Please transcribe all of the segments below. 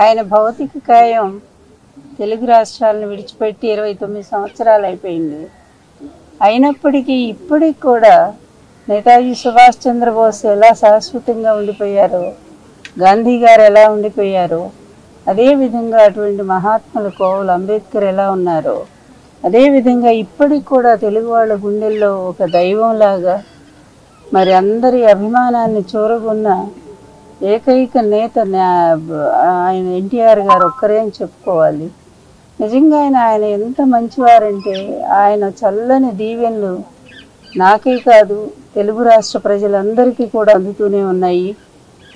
ఆయన భౌతిక కాయం తెలుగు రాష్ట్రాలను విడిచిపెట్టి 29 సంవత్సరాలు అయిపోయింది. అయినప్పటికీ ఇప్పటికి కూడా నేతాజీ సుభాష్ చంద్రబోస్ ఎలా శాశ్వతంగా ఉండిపోయారో, గాంధీ గారు ఎలా ఉండిపోయారో, అదేవిధంగా అటువంటి మహాత్ములు కోవూరు అంబేద్కర్ ఎలా ఉన్నారో, అదేవిధంగా ఇప్పటికి కూడా తెలుగు వాళ్ళ గుండెల్లో ఒక దైవంలాగా మరి అందరి అభిమానాన్ని చూరగొన్న ఏకైక నేత ఆయన ఎన్టీఆర్ గారు ఒక్కరే అని చెప్పుకోవాలి. నిజంగా ఆయన ఎంత మంచివారంటే ఆయన చల్లని దీవెనలు నాకే కాదు తెలుగు రాష్ట్ర ప్రజలందరికీ కూడా అందుతూనే ఉన్నాయి.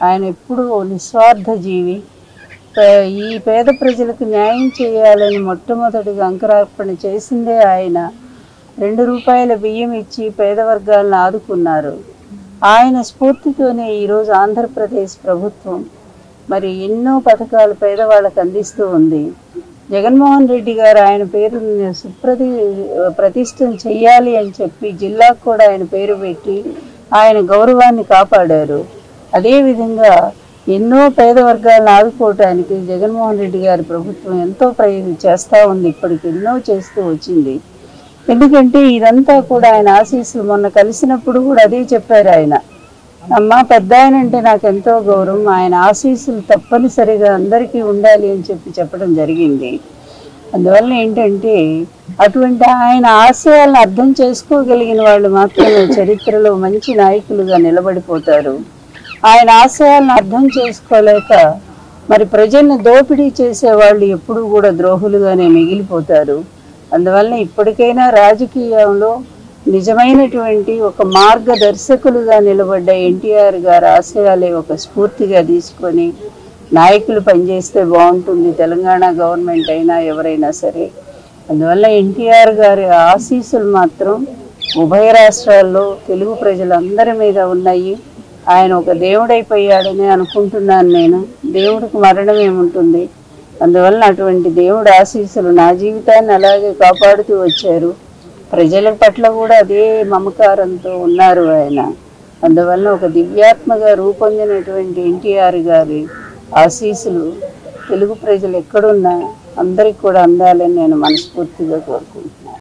ఆయన ఎప్పుడూ నిస్వార్థ జీవి. ఈ పేద ప్రజలకు న్యాయం చేయాలని మొట్టమొదటిగా అంకురార్పణ చేసిందే ఆయన. 2 రూపాయల బియ్యం ఇచ్చి పేద వర్గాలను ఆదుకున్నారు. ఆయన స్ఫూర్తితోనే ఈరోజు ఆంధ్రప్రదేశ్ ప్రభుత్వం మరి ఎన్నో పథకాలు పేదవాళ్ళకు అందిస్తూ ఉంది. జగన్మోహన్ రెడ్డి గారు ఆయన పేరు ప్రతిష్టం చెయ్యాలి అని చెప్పి జిల్లాకు కూడా ఆయన పేరు పెట్టి ఆయన గౌరవాన్ని కాపాడారు. అదేవిధంగా ఎన్నో పేద వర్గాలను ఆదుకోవటానికి జగన్మోహన్ రెడ్డి గారి ప్రభుత్వం ఎంతో ప్రయత్నం చేస్తూ ఉంది. ఇప్పటికి ఎన్నో చేస్తూ వచ్చింది. ఎందుకంటే ఇదంతా కూడా ఆయన ఆశీస్సులు. మొన్న కలిసినప్పుడు కూడా అదే చెప్పారు ఆయన. అమ్మ పెద్ద ఆయన అంటే నాకు ఎంతో గౌరవం, ఆయన ఆశీస్సులు తప్పనిసరిగా అందరికీ ఉండాలి అని చెప్పడం జరిగింది. అందువల్ల ఏంటంటే అటువంటి ఆయన ఆశయాలను అర్థం చేసుకోగలిగిన వాళ్ళు మాత్రమే చరిత్రలో మంచి నాయకులుగా నిలబడిపోతారు. ఆయన ఆశయాలను అర్థం చేసుకోలేక మరి ప్రజల్ని దోపిడీ చేసేవాళ్ళు ఎప్పుడూ కూడా ద్రోహులుగానే మిగిలిపోతారు. అందువల్ల ఇప్పటికైనా రాజకీయంలో నిజమైనటువంటి ఒక మార్గదర్శకులుగా నిలబడ్డ ఎన్టీఆర్ గారి ఆశయాలే ఒక స్ఫూర్తిగా తీసుకొని నాయకులు పనిచేస్తే బాగుంటుంది, తెలంగాణ గవర్నమెంట్ అయినా ఎవరైనా సరే. అందువల్ల ఎన్టీఆర్ గారి ఆశీస్సులు మాత్రం ఉభయ రాష్ట్రాల్లో తెలుగు ప్రజలందరి మీద ఉన్నాయి. ఆయన ఒక దేవుడైపోయాడని అనుకుంటున్నాను నేను. దేవుడికి మరణం ఏముంటుంది? అందువల్ల అటువంటి దేవుడి ఆశీస్సులు నా జీవితాన్ని అలాగే కాపాడుతూ వచ్చారు. ప్రజల పట్ల కూడా అదే మమకారంతో ఉన్నారు ఆయన. అందువల్ల ఒక దివ్యాత్మగా రూపొందినటువంటి ఎన్టీఆర్ గారి ఆశీస్సులు తెలుగు ప్రజలు ఎక్కడున్నా అందరికి కూడా అందాలని నేను మనస్ఫూర్తిగా కోరుకుంటున్నాను.